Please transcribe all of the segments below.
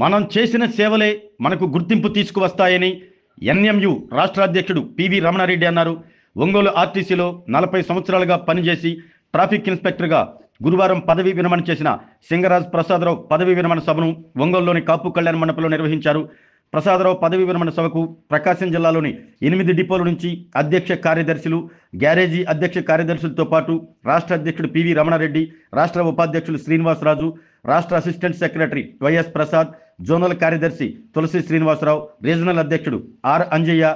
మనం చేసిన సేవలే మనకు గుర్తింపు తీసుకువస్తాయని ఎన్ఎంయు రాష్ట్ర అధ్యక్షుడు పివి రమణారెడ్డి అన్నారు. ఒంగోలు ఆర్టీసీలో 40 సంవత్సరాలుగా పనిచేసి ట్రాఫిక్ ఇన్స్పెక్టర్గా గురువారం పదవీ విరమణ చేసిన సింగరాజ్ ప్రసాదరావు పదవీ విరమణ సభను ఒంగోలులోని కాపు కళ్యాణ మండపంలో నిర్వహించారు. ప్రసాదరావు పదవీ విరమణ సభకు ప్రకాశం జిల్లాలోని 8 డిపోల నుంచి అధ్యక్ష కార్యదర్శులు, గ్యారేజీ అధ్యక్ష కార్యదర్శులతో పాటు రాష్ట్ర అధ్యక్షుడు పివి రమణారెడ్డి, రాష్ట్ర ఉపాధ్యక్షులు శ్రీనివాసరాజు, రాష్ట్ర assistant secretary YS Prasad, zonal కార్యదర్శి తులసి శ్రీనివాసరావు, రీజనల్ అధ్యక్షుడు ఆర్ అంజయ్య,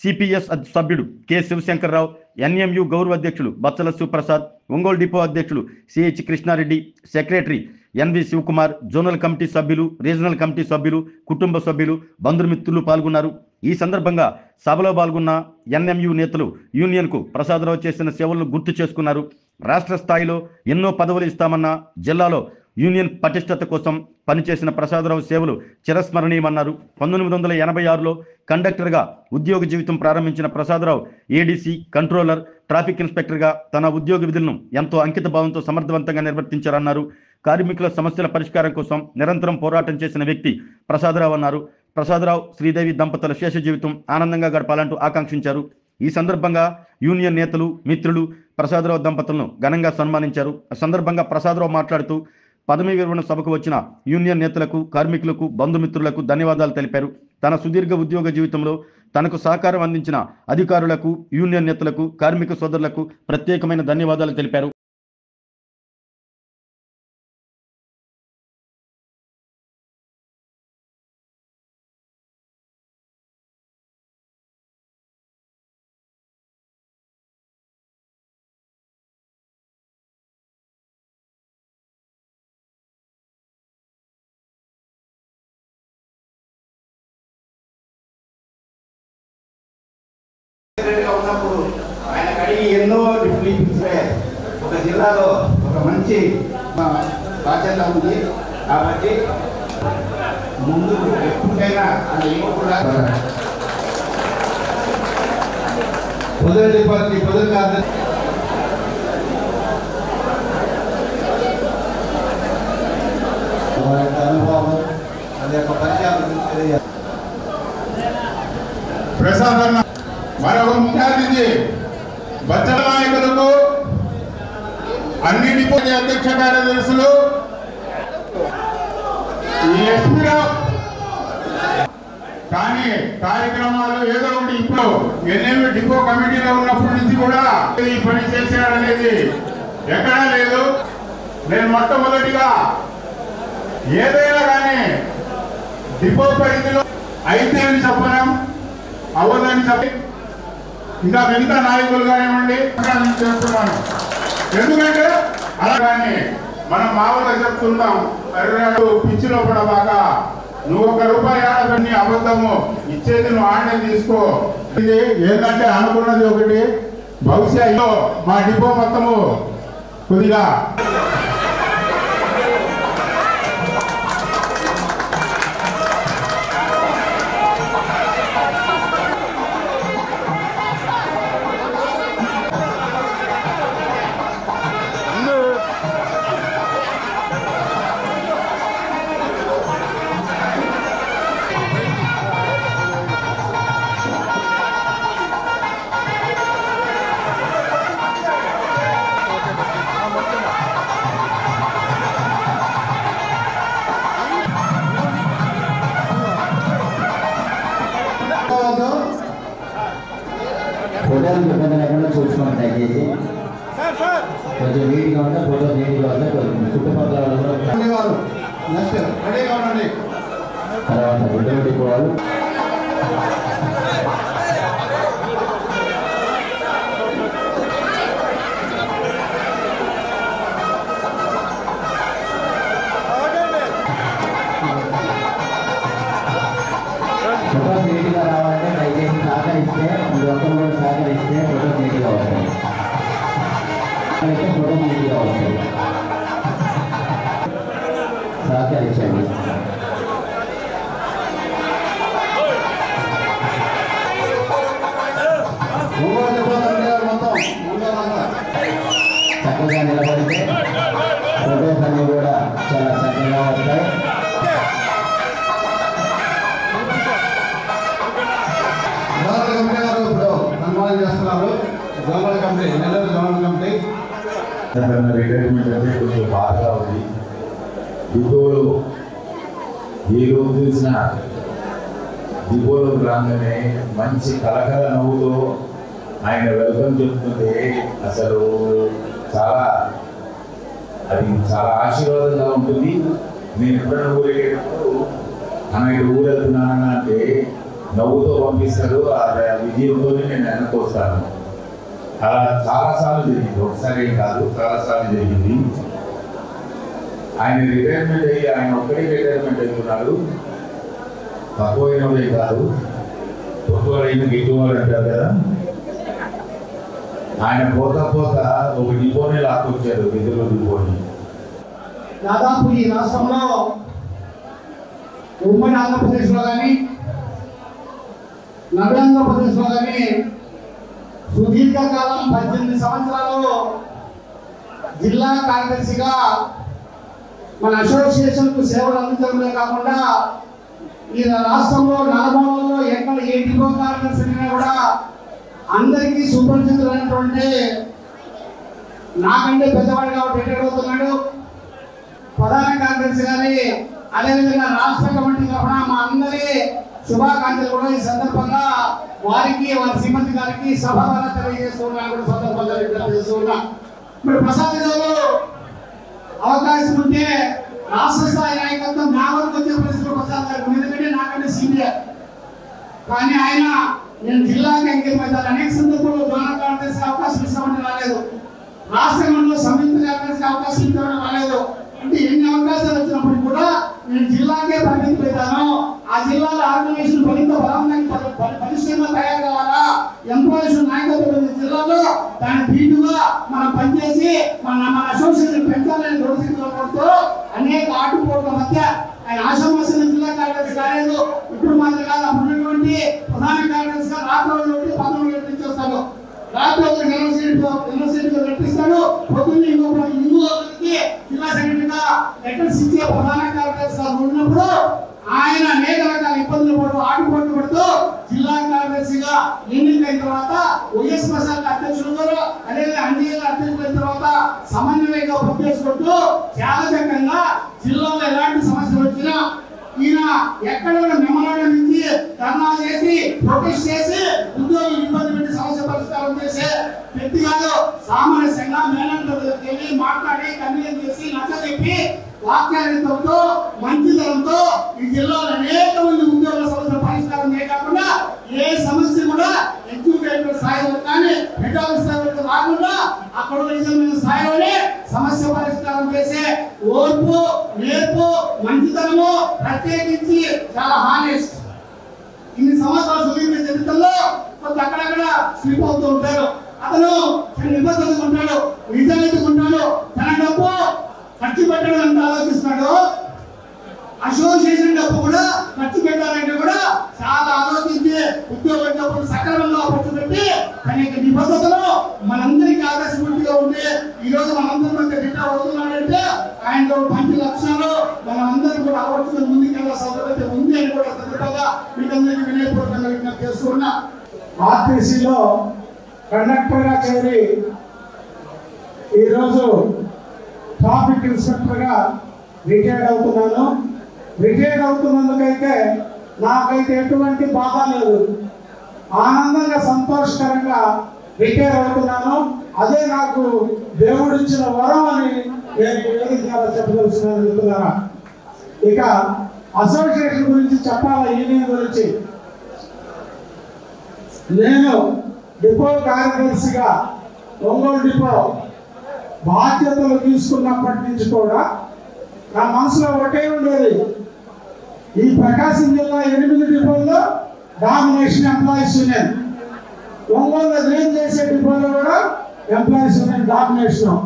సిపిఎస్ సభ్యుడు కె శివశంకర్రావు, ఎన్ఎంయు గౌరవ అధ్యక్షులు బచ్చల శివప్రసాద్, ఒంగోలు డిపో అధ్యక్షులు CH Krishnareddy, secretary NV Sivakumar, zonal committee సభ్యులు, రీజనల్ కమిటీ సభ్యులు, కుటుంబ సభ్యులు, బంధుమిత్రులు పాల్గొన్నారు. ఈ సందర్భంగా సభలో పాల్గొన్న ఎన్ఎంయు నేతలు యూనియన్కు ప్రసాదరావు చేసిన సేవలను గుర్తు చేసుకున్నారు. రాష్ట్ర స్థాయిలో ఎన్నో పదవులు ఇస్తామన్న జిల్లాలో యూనియన్ పటిష్టత కోసం పనిచేసిన ప్రసాదరావు సేవలు చిరస్మరణీయమన్నారు. 1986లో కండక్టర్గా ఉద్యోగ జీవితం ప్రారంభించిన ప్రసాదరావు ఏడీసీ, కంట్రోలర్, ట్రాఫిక్ ఇన్స్పెక్టర్గా తన ఉద్యోగ విధులను ఎంతో అంకిత భావంతో సమర్థవంతంగా నిర్వర్తించారన్నారు. కార్మికుల సమస్యల పరిష్కారం కోసం నిరంతరం పోరాటం చేసిన వ్యక్తి ప్రసాదరావు అన్నారు. ప్రసాదరావు, శ్రీదేవి దంపతుల శేష జీవితం ఆనందంగా గడపాలంటూ ఆకాంక్షించారు. ఈ సందర్భంగా యూనియన్ నేతలు, మిత్రులు ప్రసాదరావు దంపతులను ఘనంగా సన్మానించారు. ఆ సందర్భంగా ప్రసాదరావు మాట్లాడుతూ పదవీ విరమణ సభకు వచ్చిన యూనియన్ నేతలకు, కార్మికులకు, బంధుమిత్రులకు ధన్యవాదాలు తెలిపారు. తన సుదీర్ఘ ఉద్యోగ జీవితంలో తనకు సహకారం అందించిన అధికారులకు, యూనియన్ నేతలకు, కార్మిక సోదరులకు ప్రత్యేకమైన ధన్యవాదాలు తెలిపారు. ఉన్నప్పుడు ఆయన కడిగి ఎన్నో లిఫ్ట్లు ఒక జిల్లాలో ఒక మంచి బాధ్యత ఉంది. కాబట్టి ముందు ఎప్పుడైనా కూడా పొదటి పార్టీ పొదటి అనుభవం అది యొక్క పరిచయాలు ప్రసాదన్న మరొక ముఖ్య అతిథి బచ్చల నాయకులకు, అన్ని డిపో అధ్యక్ష కార్యదర్శులు, కానీ కార్యక్రమాలు ఏదో ఒకటి ఇప్పుడు ఎన్ఎంయు డిపో కమిటీలో ఉన్నప్పటి నుంచి కూడా ఈ పని చేశారనేది ఎక్కడా లేదు. నేను మొట్టమొదటిగా ఏదైనా కానీ డిపో పరిధిలో అయితే అని చెప్పడం, అవ్వదని చెప్పి ఇంకా మిగతా నాయకులు కానివ్వండి చేస్తున్నాను. ఎందుకంటే అలాగానే మనం మామూలుగా చెప్తుంటాం, పిచ్చిలో పడబాక నువ్వు ₹1 ఆడదని అబద్ధము ఇచ్చేది నువ్వు ఆడనే తీసుకో. ఇది ఏంటంటే అనుకున్నది ఒకటి, బహుశా మా డిపో మొత్తము కొద్దిగా ఫోటోలు ఇబ్బంది లేకుండా చూసుకోండి. దయచేసి కొంచెం నీట్గా ఉంటే ఫోటో నీట్గా వస్తే చుట్టుపక్కల తర్వాత గుడ్డ పెట్టుకోవాలి. ఫోటో నీట్గా రావాలంటే దయచేసి సహకరిస్తే, మీరు ఒక్కరు కూడా సహకరిస్తే ఫోటో నీట్గా వస్తాయి. ఫోటో నీట్గా వస్తాయి. సహకరించండి. చక్కగా నిలబడితే ఫోటోస్ అన్నీ కూడా చాలా చక్కగా వస్తాయి. ప్రదానం చేస్తున్నారు zonal committee, Nellore zonal committee. Retirement అంటే కొంచెం బాగా ఉంది. డిపోలో ఏ రోజు చూసినా డిపోలోకి రాగానే మంచి కలకల నవ్వుతో ఆయన వెల్కమ్ చెప్తుంటే అసలు చాలా ఆశీర్వాదంగా ఉంటుంది. నేను ఎప్పుడైనా ఊరేగేటప్పుడు ఆయన ఊరు వెళ్తున్నానని అంటే నవ్వుతో పంపిస్తాడు. ఆ విజయంతోనే నేను వెనక్కి వస్తాను. అలా చాలాసార్లు జరిగింది, ఒకసారి కాదు చాలాసార్లు జరిగింది. ఆయన రిటైర్మెంట్ అయ్యి ఆయన ఒక్కడే రిటైర్మెంట్ అవుతున్నాడు. తక్కువైనదే కాదు, తక్కువైన గిట్టువాడు అంటారు కదా. ఆయన పోత ఒక డిపోని లాక్కొచ్చారు, విధులు డిపోని. దాదాపు ఈ రాష్ట్రంలో ఉమ్మడి ఆంధ్రప్రదేశ్లో కానీ నవ్య ఆంధ్రప్రదేశ్లో కానీ సుదీర్ఘకాలం 18 సంవత్సరాలు జిల్లా కార్యదర్శిగా మన అసోసియేషన్కు సేవలు అందించడమే కాకుండా ఈ రాష్ట్రంలో నలుమూలల్లో ఎక్కడ ఏ డిపో కార్యదర్శి కూడా అందరికీ సుపరిచితులైనటువంటి, నాకంటే పెద్దవాడు కాబట్టి రిటైర్ అవుతున్నాడు, ప్రధాన కార్యదర్శి గారి అదేవిధంగా రాష్ట్ర కమిటీ తరఫున మా అందరి శుభాకాంక్షలు కూడా ఈ సందర్భంగా వారికి వారి శ్రీమతి గారికి సభగా తెలియజేస్తున్నాను కూడా సందర్భంగా తెలియజేస్తున్నా. మరి ప్రసాద్ గారు అవకాశం ఉంటే రాష్ట్ర స్థాయి నాయకత్వం నా వరకు వచ్చే పరిస్థితులు ప్రసాద్ గారు, ఎందుకంటే నాకంటే సీనియర్. కానీ ఆయన నేను జిల్లాకి అంకితమవుతాను. అనేక సందర్భంలో జోనల్ కార్యదర్శి అవకాశం ఇస్తామని రాలేదు, రాష్ట్రంలో సంయుక్త కార్యదర్శి అవకాశం ఇస్తామని రాలేదు. అంటే ఎన్ని అవకాశాలు వచ్చినప్పుడు కూడా నేను జిల్లాకే పరిమితి పెట్టాను. ఆ జిల్లాలో ఆర్గనైజేషన్ మరింత పరిశ్రమ తయారు కావాలా, ఎంప్లాయీస్ నాయకత్వం జిల్లాలో దాని దీటుగా మనం పనిచేసి మన అసోసియేషన్ పెంచాలని దృఢశక్తితో అనేక ఆటుపోట్ల మధ్య ఆయన ఆశామాసిన జిల్లా కార్యదర్శి కాలేదు. ఇప్పుడు మాత్రం కాదు, అప్పుడున్నటువంటి ప్రధాన కార్యదర్శిగా రాత్రి పదవులు పెట్టించేస్తాడు. రాత్రి ఒక యూనివర్సిటీగా పెట్టిస్తాడు. పొద్దున్న ఇంకొకరికి జిల్లా సెక్రటరీగా లెటర్స్ ఇచ్చే ప్రధాన కార్యదర్శిగా ఉన్నప్పుడు ఆయన అనేక రకాల ఇబ్బందులు ఆటుపోట్లు పడుతూ జిల్లా కార్యదర్శిగా ఎన్నికైన తర్వాత వైఎస్ ప్రసాద్ అధ్యక్షులు అదే అన్ని అధ్యక్షులైన తర్వాత సమన్వయంగా పనిచేసుకుంటూ చాలా చక్కగా జిల్లాలో ఎలాంటి సమస్యలు వచ్చినా ఈయన ఎక్కడ మెమోరాండం ఇచ్చి ధర్నా చేసి ప్రొటెస్ట్ చేసి ఉద్యోగులు ఇబ్బంది పెట్టి సమస్య పరిష్కారం చేసే వ్యక్తి కాదు. సామరస్యంగా మేనేజ్మెంట్ వెళ్ళి మాట్లాడి కన్వీన్ చేసి నచ్చజెప్పి వాక్యాలతో మంచితనంతో ఈ జిల్లాలో అనేక మంది ఉద్యోగుల సమస్యల పరిష్కారం చేయకుండా ఏ సమస్య కూడా ఎగ్జిక్యూటివ్ స్థాయిలో కానీ హెడ్ ఆఫీస్ స్థాయిలో రాకుండా అక్కడ నిజమైన స్థాయిలోనే సమస్య పరిష్కారం చేసే ఓర్పు, నేర్పు, మంచితనము, ప్రత్యేకించి చాలా హానెస్ట్. ఇన్ని సంవత్సరాలు సుదీర్ఘ చరిత్రలో కొంత అక్కడక్కడ స్లిప్ అవుతూ ఉంటారు. అతను నిబద్ధతగా ఉంటాడు, నిజాయితీగా ఉంటాడు, తన డబ్బు ఖర్చు పెట్టడం ఎంత ఆలోచిస్తాడు. అసోసియేషన్ డబ్బు కూడా ఖర్చు పెట్టాలంటే కూడా చాలా ఆలోచించి ఉద్యోగ డబ్బులు సక్రమంగా ఖర్చు పెట్టి అనేక నిబద్ధతలు మనందరికీ ఆదర్శపూర్తిగా ఉంటే ఈ రోజు మనందరి మధ్య రిటైర్ అవుతున్నాడంటే ఆయనలో మంచి లక్షణాలు మనందరం కూడా అలవర్చుకుని ముందుకెళ్ళే సౌకర్యం ఉంది అని కూడా సందర్భంగా మీకందరికీ వినయపూర్వకంగా విజ్ఞప్తి చేస్తున్నా. ఆర్టీసీలో కండక్టర్గా చేరి ఈరోజు ట్రాఫిక్ ఇన్స్పెక్టర్గా రిటైర్డ్ అవుతున్నాను. రిటైర్డ్ అవుతున్నందుకైతే నాకైతే ఎటువంటి బాధ లేదు, ఆనందంగా సంతోషకరంగా రిటైర్ అవుతున్నాను. అదే నాకు దేవుడిచ్చిన వరం అని నేను వేదికగా చెప్పదలుచుకున్నాను. ఇక అసోసియేషన్ గురించి చెప్పాలా, యూనియన్ గురించి. నేను డిపో కార్యదర్శిగా ఒంగోలు డిపో బాధ్యతలు తీసుకున్నప్పటి నుంచి కూడా నా మనసులో ఒకటే ఉండేది, ఈ ప్రకాశం జిల్లా 8 డిపోల్లో డామినేషన్ ఎంప్లాయీస్ యూనియన్, ఒంగోలులో నేను చేసే డిపోలో కూడా ఎంప్లాయీస్ యూనియన్ డామినేషన్.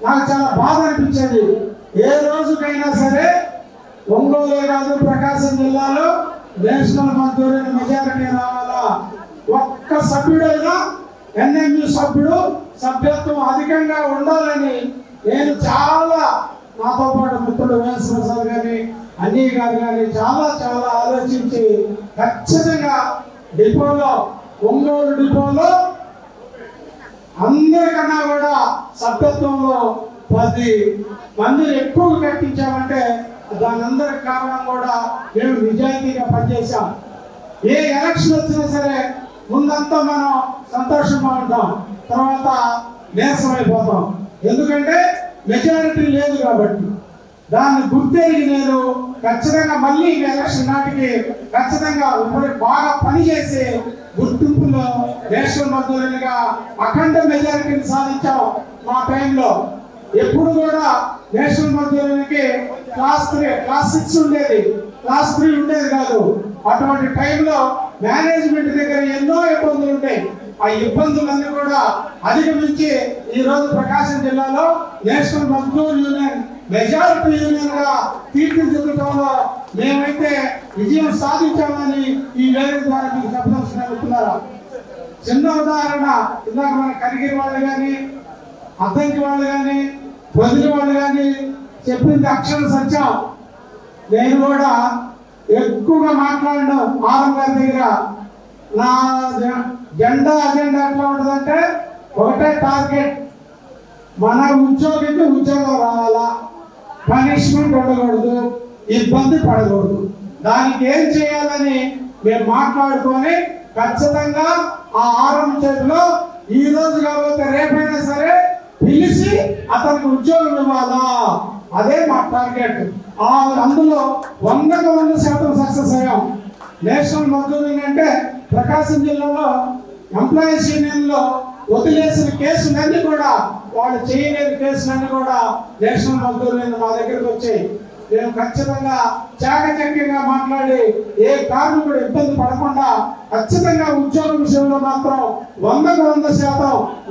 నాకు చాలా బాధ అనిపించేది. ఏ రోజుకైనా సరే ఒంగోలు కాదు ప్రకాశం జిల్లాలో నేషనల్ మంజూరైన మెజారిటీ రావాలా, ఒక్క సభ్యుడైనా ఎన్ఎంయు సభ్యుడు సభ్యత్వం అధికంగా ఉండాలని నేను చాలా, నాతో పాటు మిత్రుడు వైఎస్ ప్రసాద్ గారి అన్నీ గారు కానీ చాలా ఆలోచించి ఖచ్చితంగా డిపోలో ఒంగోలు డిపోలో అందరికన్నా కూడా సభ్యత్వంలో 10 మంది ఎక్కువ కట్టించామంటే దాని అందరికి కారణం కూడా మేము నిజాయితీగా పనిచేశాం. ఏ ఎలక్షన్ వచ్చినా సరే ముందంతా మనం సంతోషంగా ఉంటాం, తర్వాత నీరసమైపోతాం. ఎందుకంటే మెజారిటీ లేదు కాబట్టి. దాన్ని గుర్తెరిగి నేను ఖచ్చితంగా మళ్ళీ ఎలక్షన్ నాటికి ఖచ్చితంగా బాగా పనిచేసి గుర్తింపులో నేషనల్ మద్దతుగా అఖండ మెజారిటీని సాధించాం. మా టైంలో ఎప్పుడు కూడా నేషనల్ మద్దతుకి క్లాస్ 6 ఉండేది, క్లాస్ 3 ఉండేది కాదు. అటువంటి టైంలో మేనేజ్మెంట్ దగ్గర ఎన్నో ఇబ్బందులు ఉంటాయి. ఆ ఇబ్బందులన్నీ కూడా అధిగమించి ఈ రోజు ప్రకాశం జిల్లాలో national Mazdoor union majority union గా తీర్చిదిద్దడంలో మేమైతే విజయం సాధించామని ఈ వేదిక ద్వారా మీకు చెప్పదలుచుకున్నారా. చిన్న ఉదాహరణ, ఇందాక మన కరిగిరి వాళ్ళు కానీ, అద్దంకి వాళ్ళు కానీ, వదిలి వాళ్ళు కానీ చెప్పింది అక్షర సత్యం. నేను కూడా ఎక్కువగా మాట్లాడడం ఆరం గారి దగ్గర. నా అజెండా ఎట్లా ఉంటుందంటే ఒకటే టార్గెట్, మన ఉద్యోగికి ఉద్యోగం రావాలా, పనిష్మెంట్ ఉండకూడదు, ఇబ్బంది పడకూడదు. దానికి ఏం చేయాలని మేము మాట్లాడుకొని ఖచ్చితంగా ఆ ఆరం చేతిలో ఈ రోజు కాకపోతే రేపైనా సరే పిలిచి అతనికి ఉద్యోగం ఇవ్వాలా, అదే మా టార్గెట్. అందులో 100% సక్సెస్ అయ్యాం. నేషనల్ మజ్దూర్ అంటే ప్రకాశం జిల్లాలో ఎంప్లాయీస్ యూనియన్ లో వదిలేసిన కేసులన్నీ కూడా, వాళ్ళు చేయలేని కేసులన్నీ కూడా నేషనల్ మజ్దూర్ మా దగ్గరకు వచ్చాయి. మేము ఖచ్చితంగా చాకచక్యంగా మాట్లాడి ఏ కార్మికుడు ఇబ్బంది పడకుండా ఖచ్చితంగా ఉద్యోగం విషయంలో మాత్రం 100%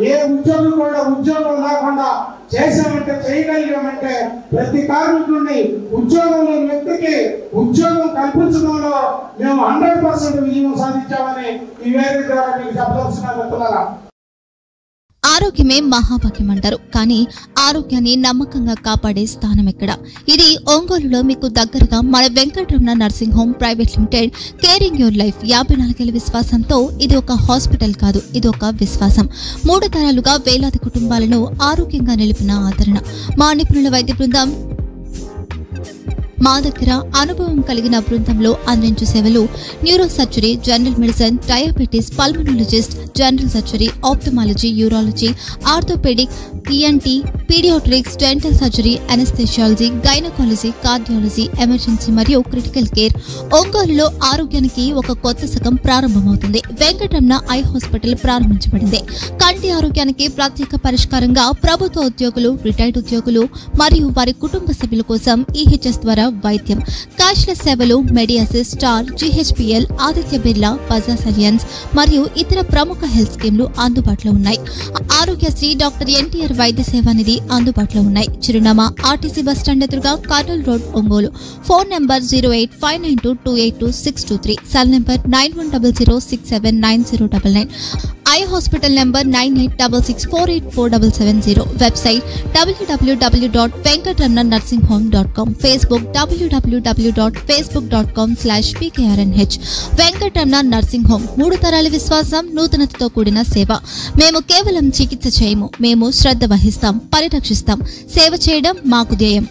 ఏ ఉద్యోగం కూడా ఉద్యోగం లేకుండా చేసామంటే, చేయగలిగామంటే ప్రతి కార్మికుడిని ఉద్యోగం లేని వ్యక్తికి ఉద్యోగం కల్పించడంలో మేము 100% విజయం సాధించామని ఈ వేదిక ద్వారా మీకు చెప్పదలుచుకున్నారా. ఆరోగ్యమే మహాభాగ్యం అంటారు, కానీ ఆరోగ్యాన్ని నమ్మకంగా కాపాడే స్థానం ఎక్కడ? ఇది ఒంగోలులో మీకు దగ్గరగా మన Venkataramana nursing home private limited. Caring your life 54 ఏళ్ల విశ్వాసంతో ఇది ఒక హాస్పిటల్ కాదు, ఇది ఒక విశ్వాసం. 3 తరాలుగా వేలాది కుటుంబాలను ఆరోగ్యంగా నిలిపిన ఆదరణ. మా నిపుణుల వైద్య బృందం మా దగ్గర అనుభవం కలిగిన బృందంలో అందించే సేవలు neuro surgery, general medicine, diabetes, pulmonologist, general surgery, ophthalmology, urology, orthopaedic, ENT, paediatrics, dental surgery, anaesthesiology, gynaecology, cardiology, emergency మరియు క్రిటికల్ కేర్. ఒంగోలులో ఆరోగ్యానికి ఒక కొత్త శకం ప్రారంభమవుతుంది. వెంకటరమణ ఐ హాస్పిటల్ ప్రారంభించబడింది. కంటి ఆరోగ్యానికి ప్రత్యేక పరిష్కారంగా ప్రభుత్వ ఉద్యోగులు, రిటైర్డ్ ఉద్యోగులు మరియు వారి కుటుంబ సభ్యుల కోసం ఈహెచ్ఎస్ ద్వారా వైద్యం, క్యాష్లెస్ సేవలు, మెడియాసిస్, స్టార్, జీహెచ్పీఎల్, ఆదిత్య బిర్లా, బజాజ్ అలియన్స్ మరియు ఇతర ప్రముఖ హెల్త్ స్కీమ్లు అందుబాటులో ఉన్నాయి. ఆరోగ్యశ్రీ, డాక్టర్ ఎన్టీఆర్ వైద్య సేవా నిధి అందుబాటులో ఉన్నాయి. చిరునామా ఆర్టీసీ బస్టాండ్ ఎదురుగా, Kurnool road, Ongole. Phone number 08592282623, cell number 9100679099, eye hospital number 9866484770, website www.venkatramananursinghome.com, Facebook www.facebook.com/pkrnh. Venkataramana nursing home, 3 తరాల విశ్వాసం, నూతనతతో కూడిన సేవ. మేము కేవలం చికిత్స చేయము, మేము శ్రద్ధ వహిస్తాం, పరిరక్షిస్తాం. సేవ చేయడం మాకు ధ్యేయం.